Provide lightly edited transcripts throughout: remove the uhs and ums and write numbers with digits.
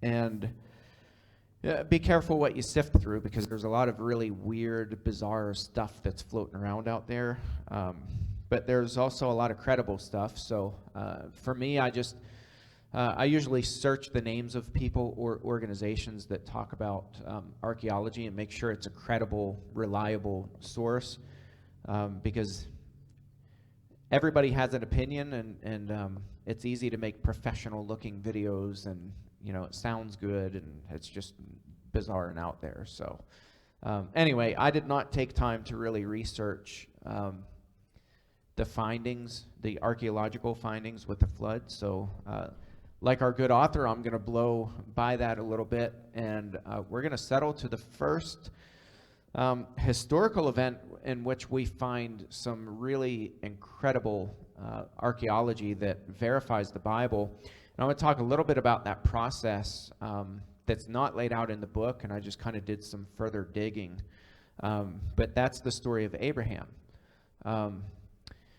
And be careful what you sift through, because there's a lot of really weird, bizarre stuff that's floating around out there. But there's also a lot of credible stuff. So for me, I usually search the names of people or organizations that talk about archaeology and make sure it's a credible, reliable source, because everybody has an opinion, and it's easy to make professional-looking videos, and it sounds good, and it's just bizarre and out there. So anyway, I did not take time to really research the findings, the archaeological findings with the flood. So like our good author, I'm going to blow by that a little bit, and we're going to settle to the first historical event in which we find some really incredible archaeology that verifies the Bible. And I want to talk a little bit about that process that's not laid out in the book, and I just kind of did some further digging. But that's the story of Abraham.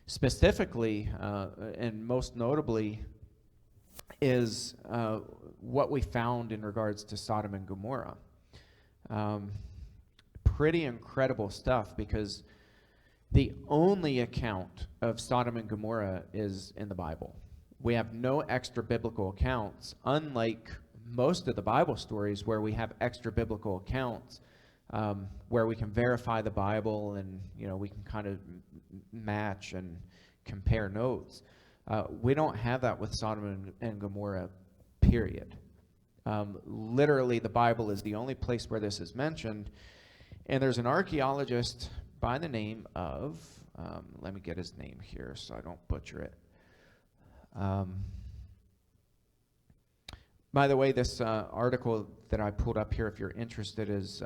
Specifically, and most notably, is what we found in regards to Sodom and Gomorrah. Pretty incredible stuff, because the only account of Sodom and Gomorrah is in the Bible. We have no extra biblical accounts, unlike most of the Bible stories where we have extra biblical accounts where we can verify the Bible, and we can kind of match and compare notes. We don't have that with Sodom and Gomorrah, period. Literally, the Bible is the only place where this is mentioned. And there's an archaeologist by the name of, let me get his name here so I don't butcher it. By the way, this article that I pulled up here, if you're interested, is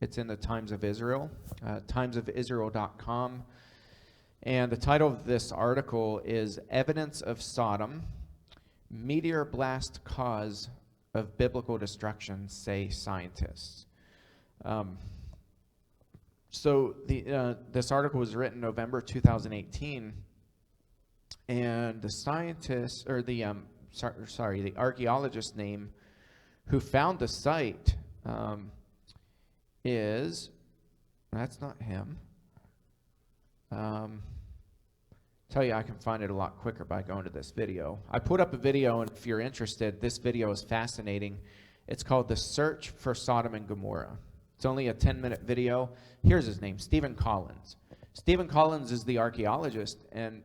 it's in the Times of Israel, timesofisrael.com. And the title of this article is Evidence of Sodom, Meteor Blast Cause of Biblical Destruction, Say Scientists. So this article was written November 2018, and the scientist, or the the archaeologist name who found the site is, that's not him. Tell you I can find it a lot quicker by going to this video. I put up a video, and if you're interested, this video is fascinating. It's called The Search for Sodom and Gomorrah. It's only a 10-minute video. Here's his name, Stephen Collins. Stephen Collins is the archaeologist, and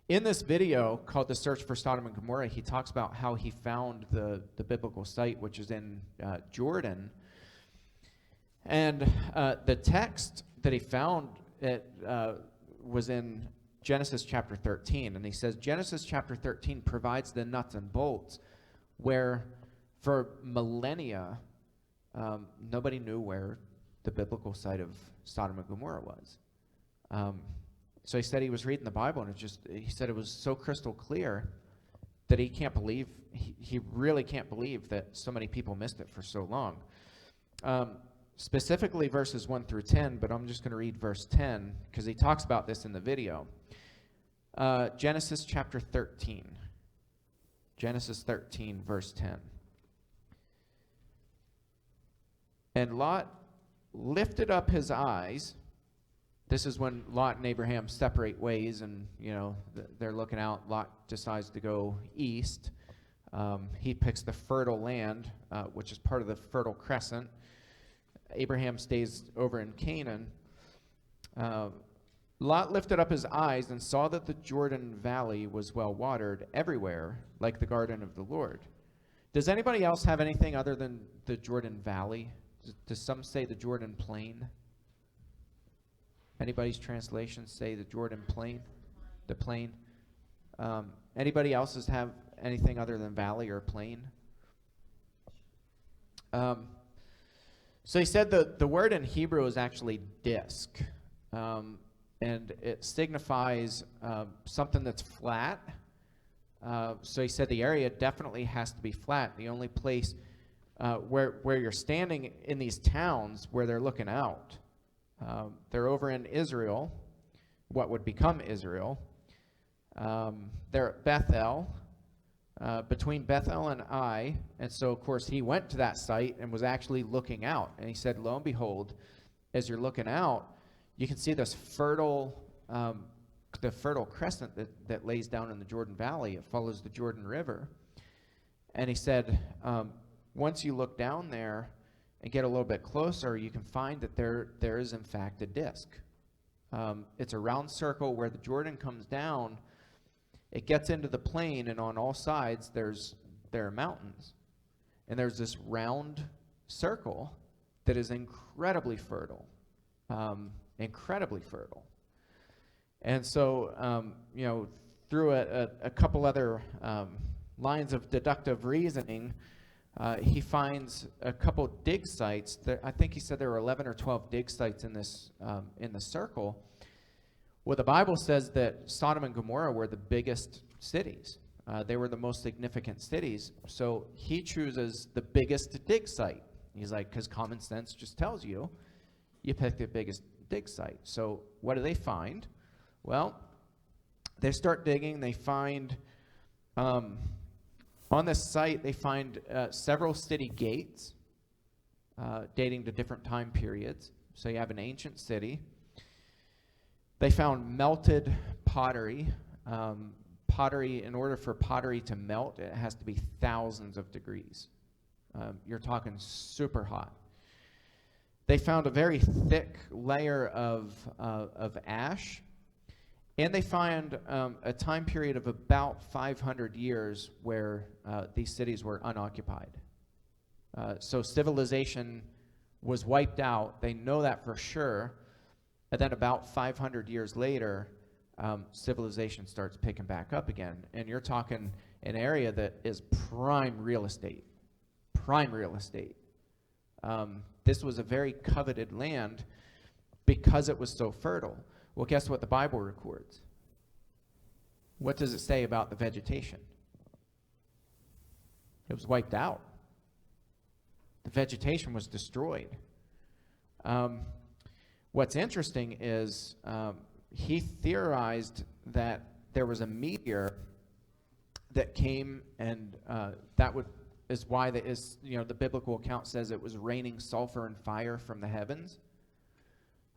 in this video called The Search for Sodom and Gomorrah, he talks about how he found the biblical site, which is in Jordan. And the text that he found was in Genesis chapter 13. And he says, Genesis chapter 13 provides the nuts and bolts where for millennia, nobody knew where the biblical site of Sodom and Gomorrah was. So he said he was reading the Bible, and he said it was so crystal clear that he really can't believe that so many people missed it for so long. Specifically verses 1 through 10, but I'm just going to read verse 10 because he talks about this in the video. Genesis chapter 13. Genesis 13, verse 10. And Lot lifted up his eyes. This is when Lot and Abraham separate ways, and they're looking out. Lot decides to go east. He picks the fertile land, which is part of the Fertile Crescent. Abraham stays over in Canaan. Lot lifted up his eyes and saw that the Jordan Valley was well watered everywhere, like the garden of the Lord. Does anybody else have anything other than the Jordan Valley? Does some say the Jordan Plain? Anybody's translations say the Jordan Plain? The plain? Anybody else's have anything other than valley or plain? So he said the word in Hebrew is actually disk, and it signifies something that's flat. So he said the area definitely has to be flat. The only place where you're standing in these towns where they're looking out, they're over in Israel, what would become Israel. They're at Bethel, between Bethel and Ai. And so, of course, he went to that site and was actually looking out. And he said, lo and behold, as you're looking out, you can see this the fertile crescent that lays down in the Jordan Valley. It follows the Jordan River. And he said, once you look down there and get a little bit closer, you can find that there is, in fact, a disc. It's a round circle where the Jordan comes down. It gets into the plain, and on all sides there are mountains. And there's this round circle that is incredibly fertile. Incredibly fertile. And so, through a couple other lines of deductive reasoning, he finds a couple dig sites. I think he said there were 11 or 12 dig sites in the circle. Well, the Bible says that Sodom and Gomorrah were the biggest cities. They were the most significant cities. So he chooses the biggest dig site. He's like, because common sense just tells you pick the biggest dig site. So what do they find? Well, they start digging. They find, on this site, they find several city gates dating to different time periods. So you have an ancient city. They found melted pottery. Pottery, in order for pottery to melt, it has to be thousands of degrees. You're talking super hot. They found a very thick layer of ash, and they find a time period of about 500 years where these cities were unoccupied. So civilization was wiped out. They know that for sure. And then about 500 years later, civilization starts picking back up again. And you're talking an area that is prime real estate. Prime real estate. This was a very coveted land because it was so fertile. Well, guess what the Bible records? What does it say about the vegetation? It was wiped out. The vegetation was destroyed. What's interesting is he theorized that there was a meteor that came, and is why the biblical account says it was raining sulfur and fire from the heavens.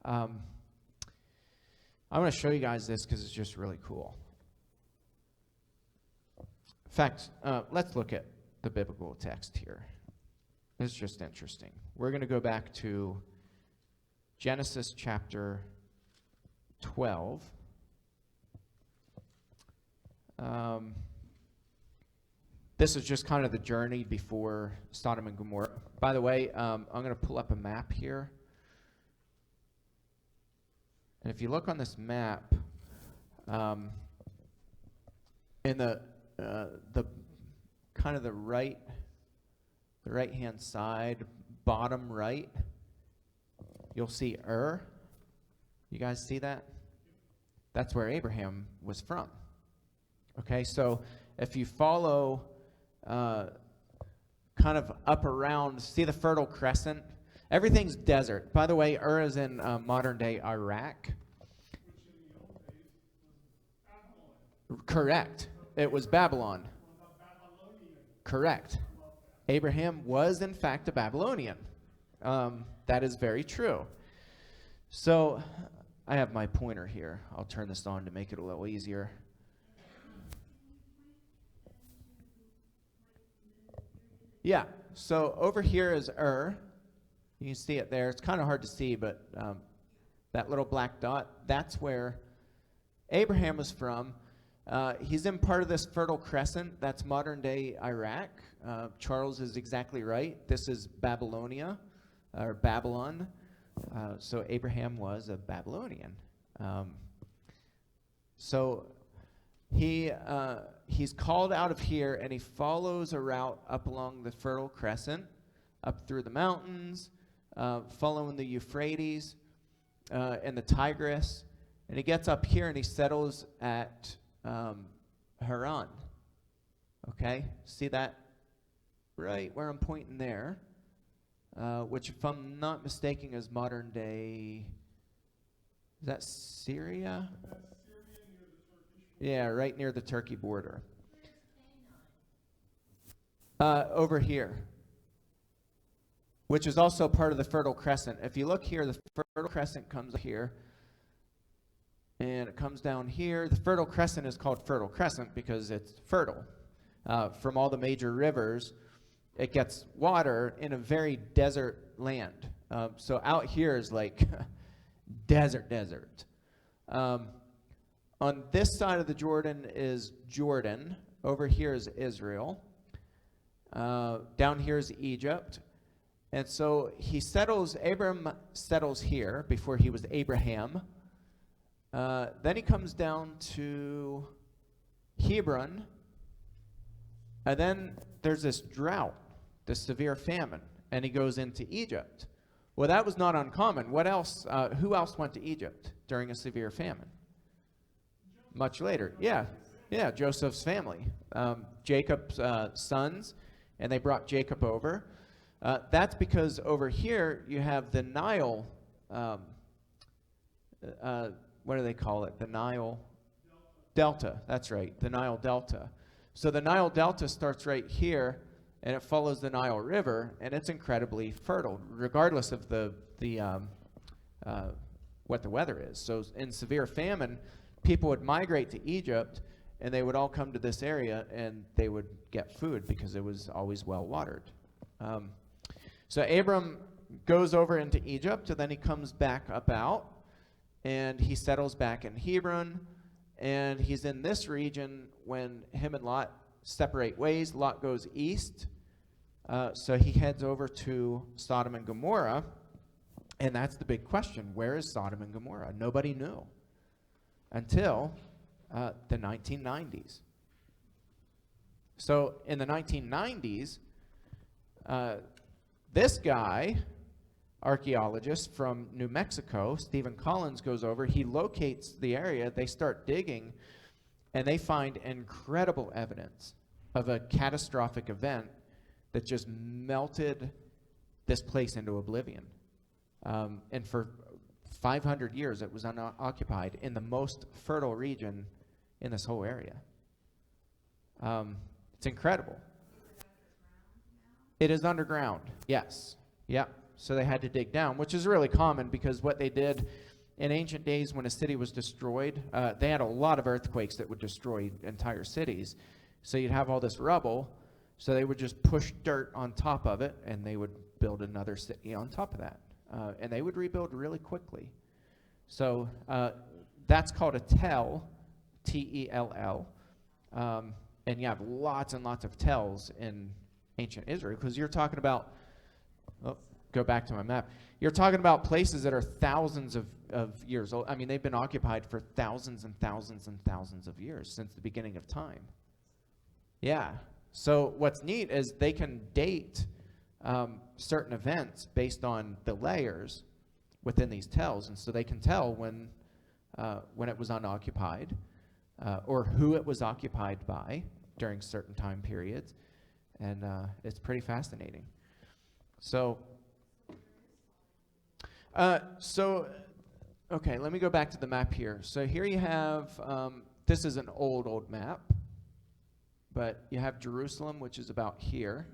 I'm going to show you guys this because it's just really cool. In fact, let's look at the biblical text here. It's just interesting. We're going to go back to Genesis chapter 12. This is just kind of the journey before Sodom and Gomorrah. By the way, I'm going to pull up a map here. And if you look on this map, in the kind of the right-hand side, bottom right, you'll see Ur. You guys see that? That's where Abraham was from. Okay, so if you follow kind of up around, see the Fertile Crescent? Everything's desert. By the way, Ur is in modern-day Iraq. Correct. It was Babylon. Correct. Abraham was, in fact, a Babylonian. That is very true. So I have my pointer here. I'll turn this on to make it a little easier. Yeah, so over here is Ur. You can see it there. It's kind of hard to see, but that little black dot, that's where Abraham was from. He's in part of this Fertile Crescent. That's modern-day Iraq. Charles is exactly right. This is Babylonia, or Babylon. So Abraham was a Babylonian. So he's called out of here, and he follows a route up along the Fertile Crescent, up through the mountains, following the Euphrates and the Tigris. And he gets up here, and he settles at Haran. Okay, see that right where I'm pointing there, which, if I'm not mistaken, is modern day. Is that Syria? Yeah, right near the Turkey border. Over here, which is also part of the Fertile Crescent. If you look here, the Fertile Crescent comes here, and it comes down here. The Fertile Crescent is called Fertile Crescent because it's fertile. From all the major rivers, it gets water in a very desert land. So out here is like desert. On this side of the Jordan is Jordan. Over here is Israel. Down here is Egypt. And so Abram settles here before he was Abraham. Then he comes down to Hebron. And then there's this drought, this severe famine, and he goes into Egypt. Well, that was not uncommon. What else? Who else went to Egypt during a severe famine? Much later. Yeah, Joseph's family. Jacob's sons, and they brought Jacob over. That's because over here you have the Nile, what do they call it? The Nile Delta. That's right, the Nile Delta. So the Nile Delta starts right here, and it follows the Nile River, and it's incredibly fertile, regardless of what the weather is. So in severe famine, people would migrate to Egypt, and they would all come to this area, and they would get food because it was always well watered. So Abram goes over into Egypt, and then he comes back up out, and he settles back in Hebron, and he's in this region when him and Lot separate ways. Lot goes east, so he heads over to Sodom and Gomorrah, and that's the big question. Where is Sodom and Gomorrah? Nobody knew until the 1990s. So in the 1990s, this guy, archaeologist from New Mexico, Stephen Collins, goes over. He locates the area. They start digging, and they find incredible evidence of a catastrophic event that just melted this place into oblivion. And for 500 years, it was unoccupied in the most fertile region in this whole area. It's incredible. It is underground, yes. Yep. So they had to dig down, which is really common because what they did in ancient days when a city was destroyed, they had a lot of earthquakes that would destroy entire cities. So you'd have all this rubble, so they would just push dirt on top of it, and they would build another city on top of that. And they would rebuild really quickly. So that's called a tell, T-E-L-L. And you have lots and lots of tells in ancient Israel, because you're talking about, go back to my map. You're talking about places that are thousands of years old. I mean, they've been occupied for thousands and thousands and thousands of years since the beginning of time. Yeah. So what's neat is they can date certain events based on the layers within these tells, and so they can tell when it was unoccupied or who it was occupied by during certain time periods, and it's pretty fascinating. So okay, let me go back to the map here. So here you have, this is an old map, but you have Jerusalem, which is about here.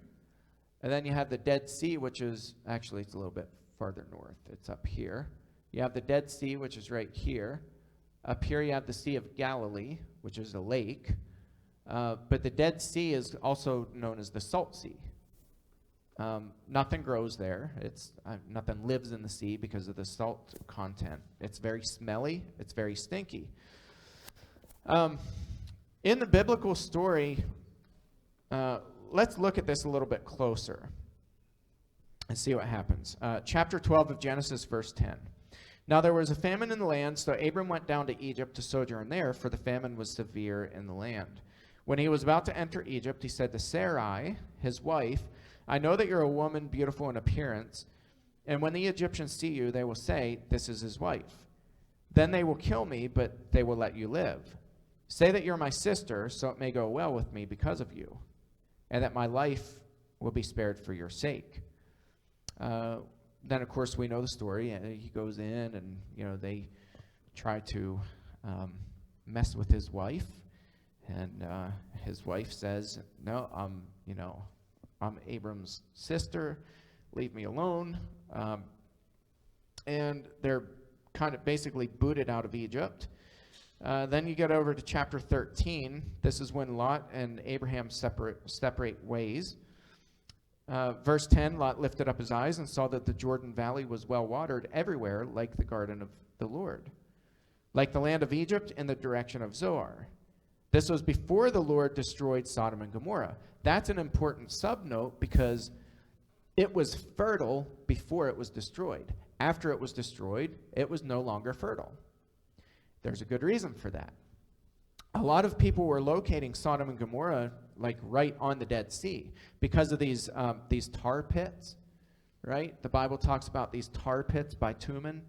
And then you have the Dead Sea, which is, actually it's a little bit farther north. It's up here. You have the Dead Sea, which is right here. Up here you have the Sea of Galilee, which is a lake. But the Dead Sea is also known as the Salt Sea. Nothing grows there. Nothing lives in the sea because of the salt content. It's very smelly. It's very stinky. In the biblical story, let's look at this a little bit closer and see what happens. Chapter 12 of Genesis, verse 10. Now there was a famine in the land, so Abram went down to Egypt to sojourn there, for the famine was severe in the land. When he was about to enter Egypt, he said to Sarai, his wife, I know that you're a woman beautiful in appearance, and when the Egyptians see you, they will say, this is his wife. Then they will kill me, but they will let you live. Say that you're my sister, so it may go well with me because of you, and that my life will be spared for your sake. Then, of course, we know the story. He goes in, and they try to mess with his wife, and his wife says, "No, I'm Abram's sister. Leave me alone. And they're kind of basically booted out of Egypt. Then you get over to chapter 13. This is when Lot and Abraham separate ways. Verse 10, Lot lifted up his eyes and saw that the Jordan Valley was well watered everywhere, like the garden of the Lord, like the land of Egypt in the direction of Zoar. This was before the Lord destroyed Sodom and Gomorrah. That's an important subnote because it was fertile before it was destroyed. After it was destroyed, it was no longer fertile. There's a good reason for that. A lot of people were locating Sodom and Gomorrah like right on the Dead Sea because of these tar pits, right? The Bible talks about these tar pits by Tumen,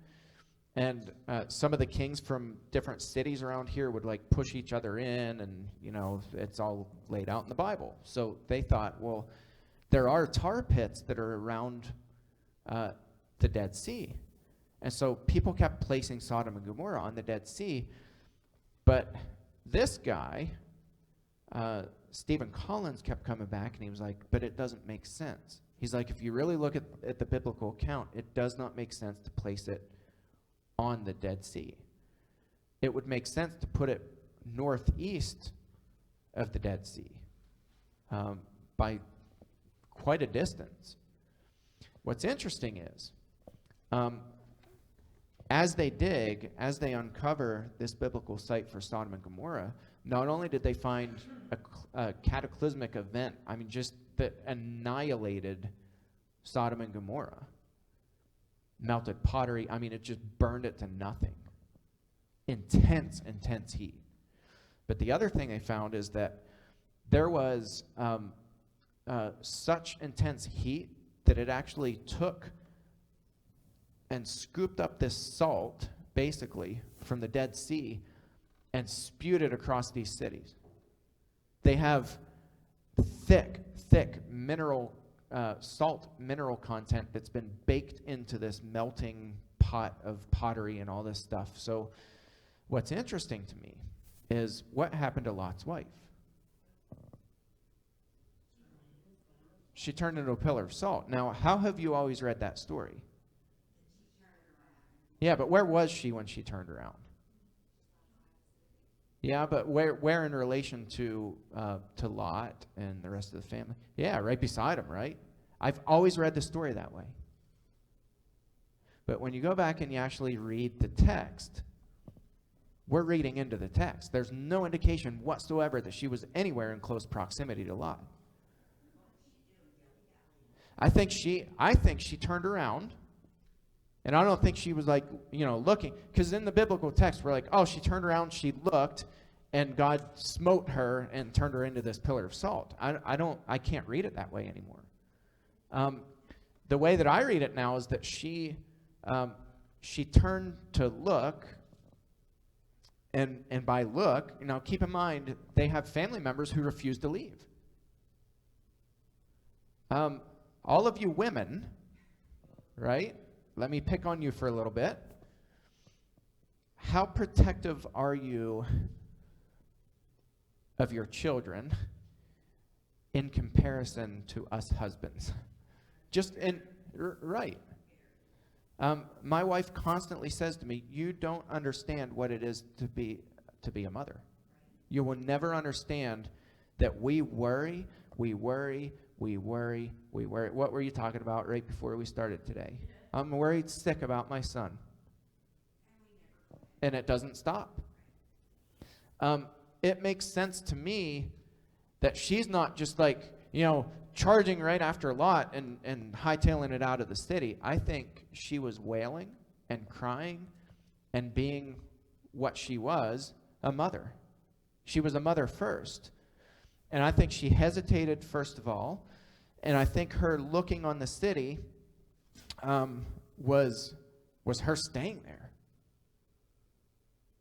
and some of the kings from different cities around here would like push each other in, and it's all laid out in the Bible. So they thought, well, there are tar pits that are around the Dead Sea. And so people kept placing Sodom and Gomorrah on the Dead Sea. But this guy, Stephen Collins, kept coming back, and he was like, but it doesn't make sense. He's like, if you really look at the biblical account, it does not make sense to place it on the Dead Sea. It would make sense to put it northeast of the Dead Sea by quite a distance. What's interesting is, as they uncover this biblical site for Sodom and Gomorrah, not only did they find a cataclysmic event, just that annihilated Sodom and Gomorrah, melted pottery, it just burned it to nothing. Intense heat. But the other thing they found is that there was such intense heat that it actually took and scooped up this salt, basically, from the Dead Sea and spewed it across these cities. They have thick salt mineral content that's been baked into this melting pot of pottery and all this stuff. So what's interesting to me is what happened to Lot's wife. She turned into a pillar of salt. Now, how have you always read that story? Yeah, but where was she when she turned around? Yeah, but where in relation to Lot and the rest of the family? Yeah, right beside him, right? I've always read the story that way. But when you go back and you actually read the text, we're reading into the text. There's no indication whatsoever that she was anywhere in close proximity to Lot. I think she turned around. And I don't think she was like, looking. Because in the biblical text, we're like, oh, she turned around, she looked, and God smote her and turned her into this pillar of salt. I can't read it that way anymore. The way that I read it now is that she turned to look, and by look, keep in mind, they have family members who refuse to leave. All of you women, right? Let me pick on you for a little bit. How protective are you of your children in comparison to us husbands? Right. My wife constantly says to me, you don't understand what it is to be a mother. You will never understand that we worry. What were you talking about right before we started today? I'm worried sick about my son. And it doesn't stop. It makes sense to me that she's not just like, charging right after Lot and hightailing it out of the city. I think she was wailing and crying and being what she was, a mother. She was a mother first. And I think she hesitated first of all. And I think her looking on the city was her staying there.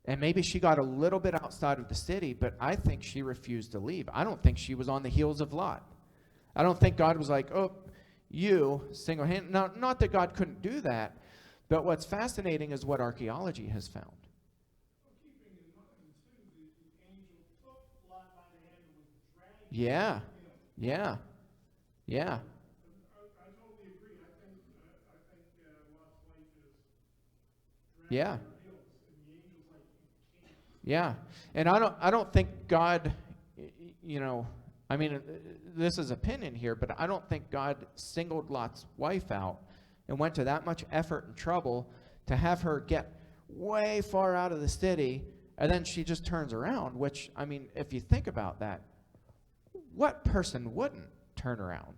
And maybe she got a little bit outside of the city, but I think she refused to leave. I don't think she was on the heels of Lot. I don't think God was like, oh, you single-handed. Now, not that God couldn't do that, but what's fascinating is what archaeology has found. Yeah. Yeah. I totally agree. I think Lot's wife is dragging Yeah. her heels, and the angel's like, you can't. Yeah. And I don't think God, you know, I mean, this is opinion here, but I don't think God singled Lot's wife out and went to that much effort and trouble to have her get way far out of the city, and then she just turns around, which, I mean, if you think about that, what person wouldn't turn around?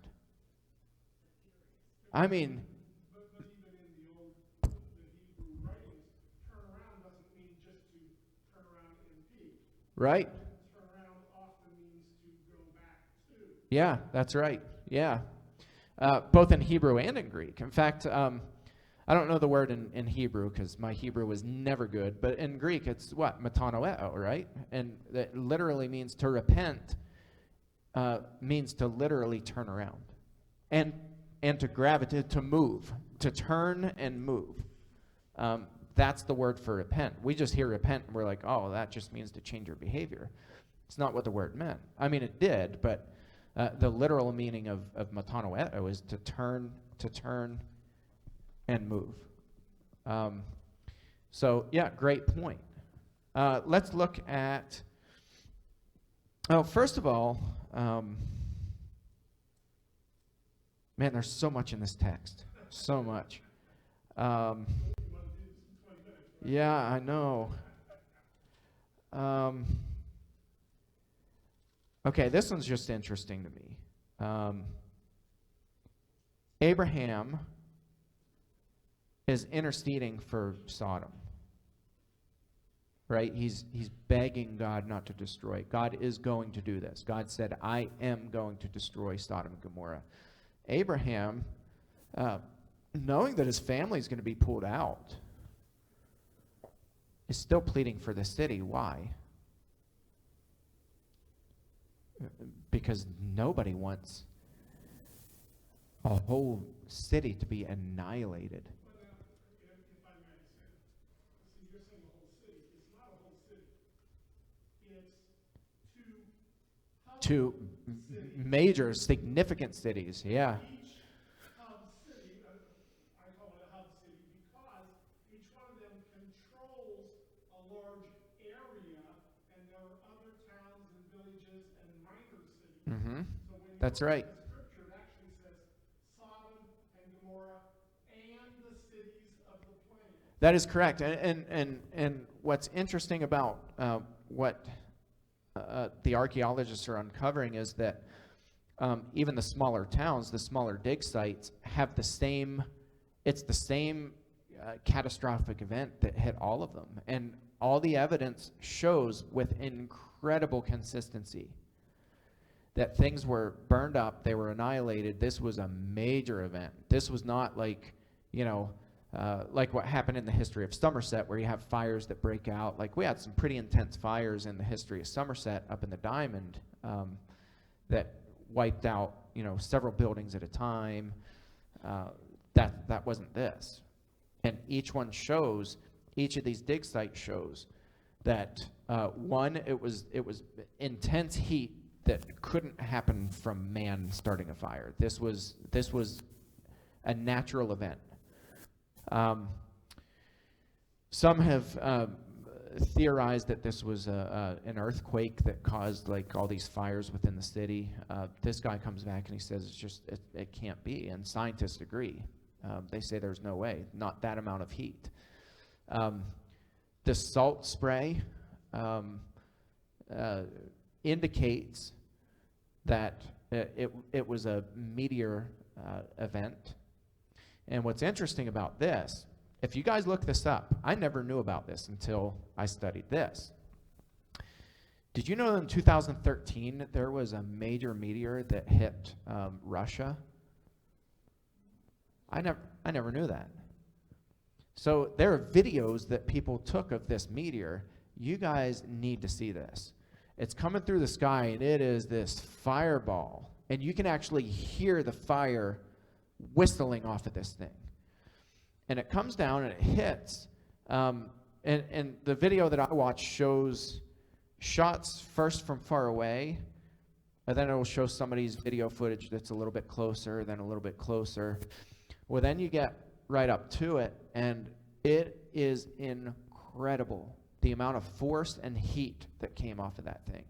I mean, But even in the Hebrew writings, turn around doesn't mean just to turn around and peek. right? Turn around often means to go back to. Yeah, that's right. Yeah. Both in Hebrew and in Greek. In fact, I don't know the word in Hebrew because my Hebrew was never good, but in Greek it's what? Metanoeo, right? And that literally means to repent, means to literally turn around. And to gravitate, to move, to turn and move. That's the word for repent. We just hear repent and we're like, oh, that just means to change your behavior. It's not what the word meant. I mean, it did, but the literal meaning of metanoeo is to turn and move. So, yeah, great point. Let's look at, first of all, man, there's so much in this text. So much. Yeah, I know. Okay, this one's just interesting to me. Abraham is interceding for Sodom. Right? He's begging God not to destroy. God is going to do this. God said, I am going to destroy Sodom and Gomorrah. Abraham, knowing that his family is going to be pulled out, is still pleading for the city. Why? Because nobody wants a whole city to be annihilated. But if I may say, see, you're saying the whole city. It's not a whole city. It's two Two major, significant cities, yeah. Each hub city, I call it a hub city because each one of them controls a large area, and there are other towns and villages and minor cities. Mm-hmm. So when you That's look right. at the scripture, it actually says Sodom and Gomorrah and the cities of the plain. That is correct. And what's interesting about what the archaeologists are uncovering is that even the smaller towns, the smaller dig sites, have the same catastrophic event that hit all of them. And all the evidence shows with incredible consistency that things were burned up, they were annihilated. This was a major event. This was not like, like what happened in the history of Somerset, where you have fires that break out. Like, we had some pretty intense fires in the history of Somerset up in the Diamond that wiped out, several buildings at a time. That wasn't this. And each of these dig sites shows that one, it was intense heat that couldn't happen from man starting a fire. This was a natural event. Some have theorized that this was an earthquake that caused like all these fires within the city. This guy comes back and he says it can't be, and scientists agree. They say there's no way, not that amount of heat. The salt spray indicates that it was a meteor event. And what's interesting about this, if you guys look this up, I never knew about this until I studied this. Did you know that in 2013 there was a major meteor that hit Russia? I never knew that. So there are videos that people took of this meteor. You guys need to see this. It's coming through the sky, and it is this fireball. And you can actually hear the fire whistling off of this thing. And it comes down and it hits. And the video that I watched shows shots first from far away and then it'll show somebody's video footage that's a little bit closer, then a little bit closer. Well, then you get right up to it, and it is incredible, the amount of force and heat that came off of that thing.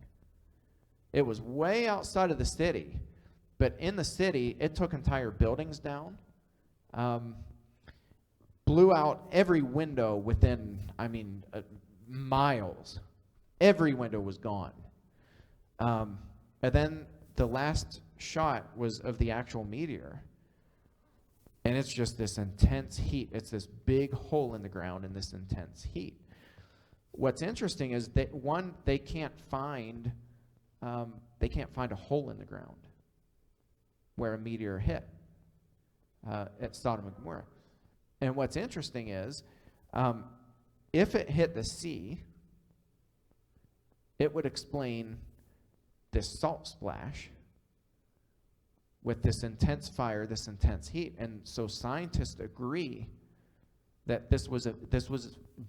It was way outside of the city, but in the city, it took entire buildings down, blew out every window within, miles. Every window was gone. And then the last shot was of the actual meteor. And it's just this intense heat. It's this big hole in the ground and this intense heat. What's interesting is that, one, they can't find a hole in the ground where a meteor hit at Sodom and Gomorrah. And what's interesting is, if it hit the sea, it would explain this salt splash with this intense fire, this intense heat. And so scientists agree that this was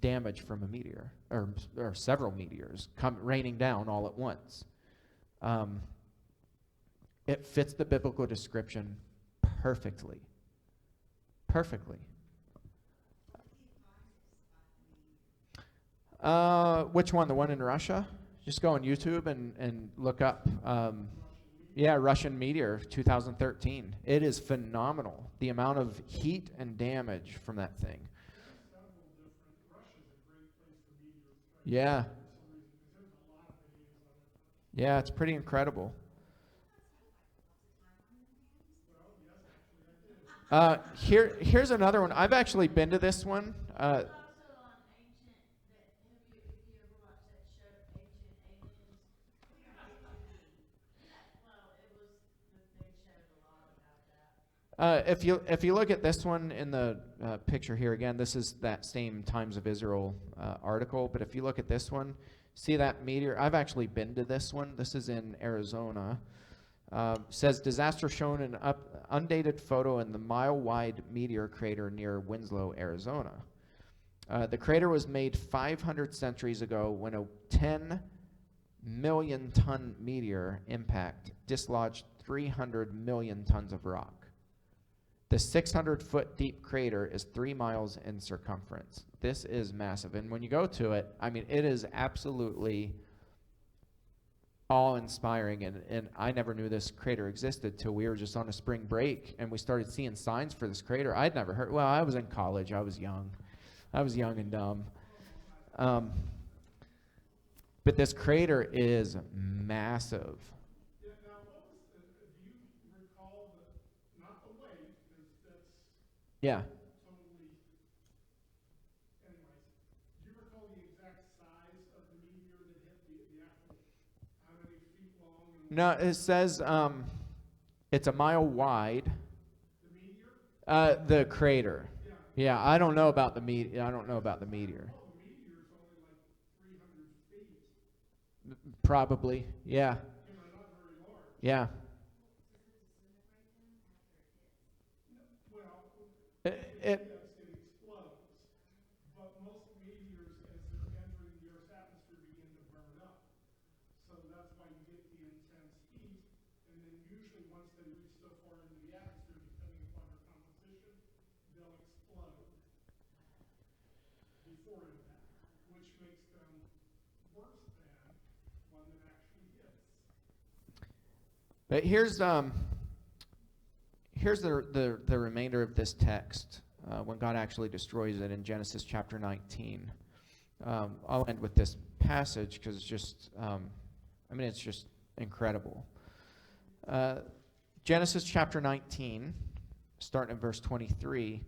damage from a meteor, or several meteors raining down all at once. It fits the biblical description perfectly. Perfectly. Which one? The one in Russia? Just go on YouTube and look up. Russian meteor, 2013. It is phenomenal. The amount of heat and damage from that thing. Yeah. Yeah, it's pretty incredible. Here's another one. I've actually been to this one. If you look at this one in the picture here again, this is that same Times of Israel article. But if you look at this one, see that meteor? I've actually been to this one. This is in Arizona. Says disaster shown in undated photo in the mile-wide meteor crater near Winslow, Arizona. The crater was made 500 centuries ago when a 10 million ton meteor impact dislodged 300 million tons of rock. The 600-foot deep crater is 3 miles in circumference. This is massive. And when you go to it, it is absolutely awe-inspiring. And I never knew this crater existed till we were just on a spring break, and we started seeing signs for this crater. I'd never heard. Well, I was in college. I was young. And dumb. But this crater is massive. Yeah. Totally. Anyways, do you recall the exact size of the meteor that hit the actual, how many feet long? No, it says it's a mile wide. The meteor? The crater. Yeah. Yeah, I don't know about the meteor. Oh, the meteor is only like 300 feet. Probably. Yeah. Not very large. Yeah. It explodes, but most meteors, as they're entering the Earth's atmosphere, begin to burn up. So that's why you get the intense heat, and then usually once they reach so far into the atmosphere, depending upon their composition, they'll explode before impact, which makes them worse than one that actually hits. But here's the remainder of this text when God actually destroys it in Genesis chapter 19. I'll end with this passage because it's just, it's just incredible. Genesis chapter 19, starting at verse 23.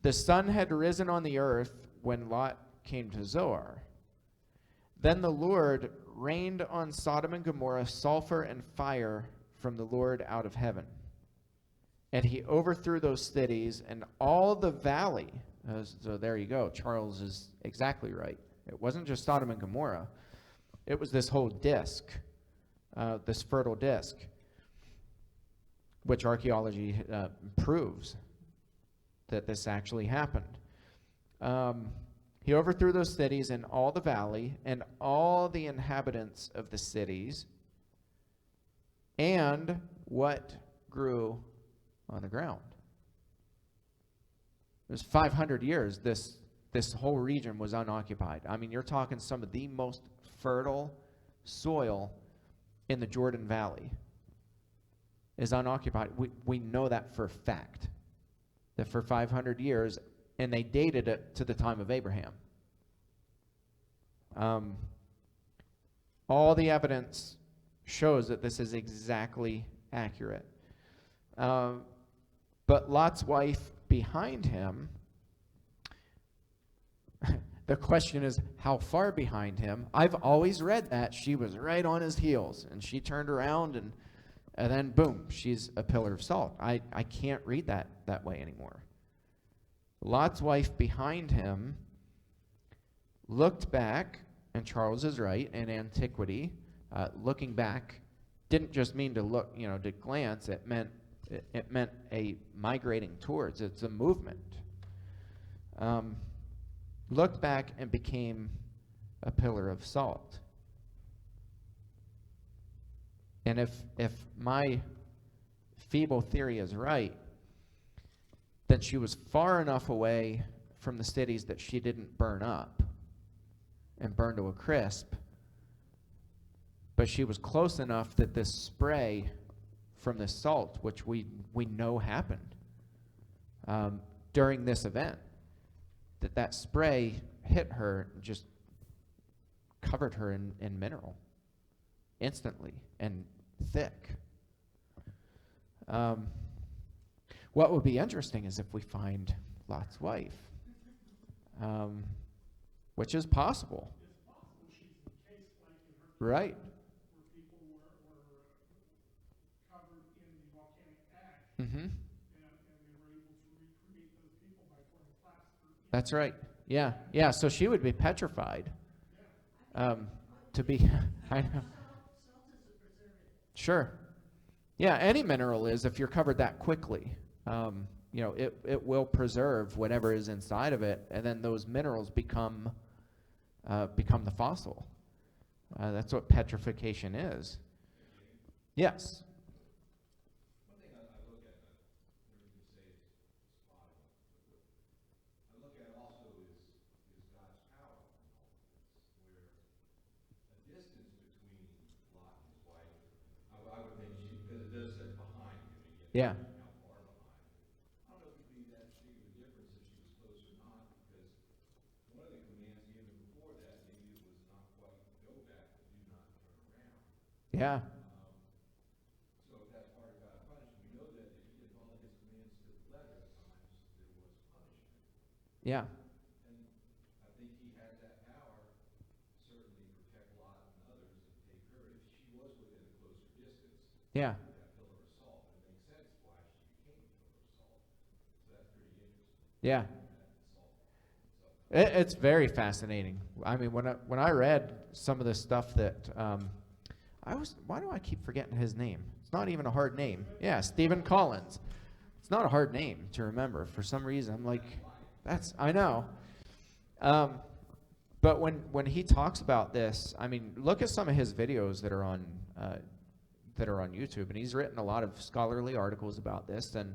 The sun had risen on the earth when Lot came to Zoar. Then the Lord rained on Sodom and Gomorrah sulfur and fire from the Lord out of heaven. And he overthrew those cities and all the valley. So there you go. Charles is exactly right. It wasn't just Sodom and Gomorrah. It was this whole disk, this fertile disk, which archaeology proves that this actually happened. He overthrew those cities and all the valley and all the inhabitants of the cities. and what grew on the ground. It was 500 years this whole region was unoccupied. I mean, you're talking some of the most fertile soil in the Jordan Valley is unoccupied. We know that for a fact, that for 500 years, and they dated it to the time of Abraham. All the evidence shows that this is exactly accurate. But Lot's wife behind him, the question is, how far behind him? I've always read that she was right on his heels, and she turned around, and then boom, she's a pillar of salt. I can't read that way anymore. Lot's wife behind him looked back, and Charles is right, in antiquity, looking back didn't just mean to look, to glance. It meant a migrating towards. It's a movement. Looked back and became a pillar of salt. And if my feeble theory is right, then she was far enough away from the cities that she didn't burn up and burn to a crisp, but she was close enough that this spray from this salt, which we know happened during this event, that spray hit her and just covered her in mineral instantly and thick. What would be interesting is if we find Lot's wife, which is possible. It's possible she's encased like in her Right. where people were covered in the volcanic ash, Mm-hmm. and they were able to recreate those people by pouring plaster in. That's right. Yeah. Yeah. So she would be petrified. To be. I know. Salt is a preservative. Sure. Yeah. Any mineral is if you're covered that quickly. It will preserve whatever is inside of it, and then those minerals become the fossil. That's what petrification is. Yes. One thing I look at, everything you say is spot on. I look at also is God's power in all of this, where a distance between Lot and his wife, I would think because it does say behind him, and Yeah. how far behind. I don't know if it would be that big of a difference if she was close or not, because one of the commands given before that, maybe it was not quite go back, but do not turn around. Yeah. So if that's part of God's punishment, we know that if he didn't follow his commands to the letter at times, there was punishment. Yeah. And I think he had that power, certainly protect Lot and others and take her. If she was within a closer distance, Yeah. that pillar of salt, it makes sense why she became a pillar of salt. So that's pretty interesting. Yeah. That salt. It's very fascinating. I mean, when I read some of the stuff that why do I keep forgetting his name? It's not even a hard name. Yeah, Stephen Collins. It's not a hard name to remember for some reason. I'm like, I know. But when he talks about this, I mean, look at some of his videos that are on YouTube, and he's written a lot of scholarly articles about this and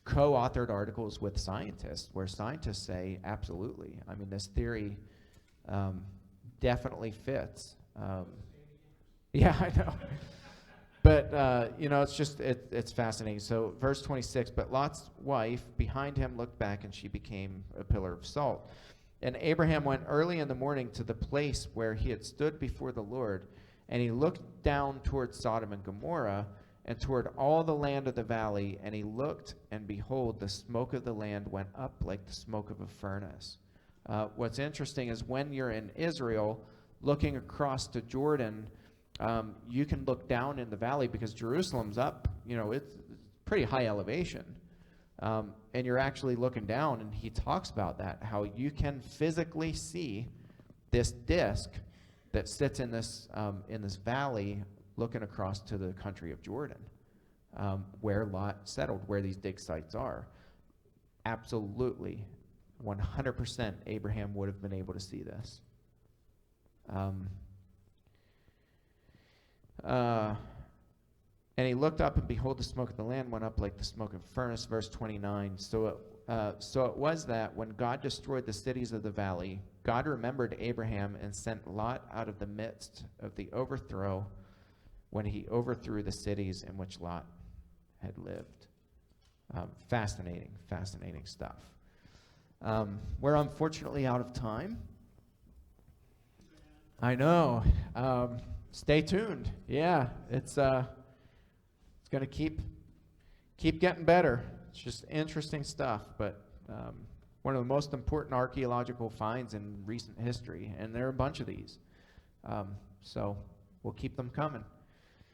co-authored articles with scientists where scientists say absolutely. I mean, this theory definitely fits. Yeah, I know. But, it's fascinating. So verse 26, but Lot's wife behind him looked back, and she became a pillar of salt. And Abraham went early in the morning to the place where he had stood before the Lord, and he looked down toward Sodom and Gomorrah and toward all the land of the valley, and he looked, and behold, the smoke of the land went up like the smoke of a furnace. What's interesting is when you're in Israel, looking across to Jordan, you can look down in the valley because Jerusalem's up, it's pretty high elevation. And you're actually looking down, and he talks about that, how you can physically see this disc that sits in this valley looking across to the country of Jordan, where Lot settled, where these dig sites are. Absolutely, 100% Abraham would have been able to see this. And he looked up, and behold, the smoke of the land went up like the smoke of a furnace. Verse 29. So it was that when God destroyed the cities of the valley, God remembered Abraham and sent Lot out of the midst of the overthrow when he overthrew the cities in which Lot had lived. Fascinating stuff. We're unfortunately out of time. I know. Stay tuned. Yeah, it's going to keep getting better. It's just interesting stuff, but one of the most important archaeological finds in recent history, and there are a bunch of these. So we'll keep them coming.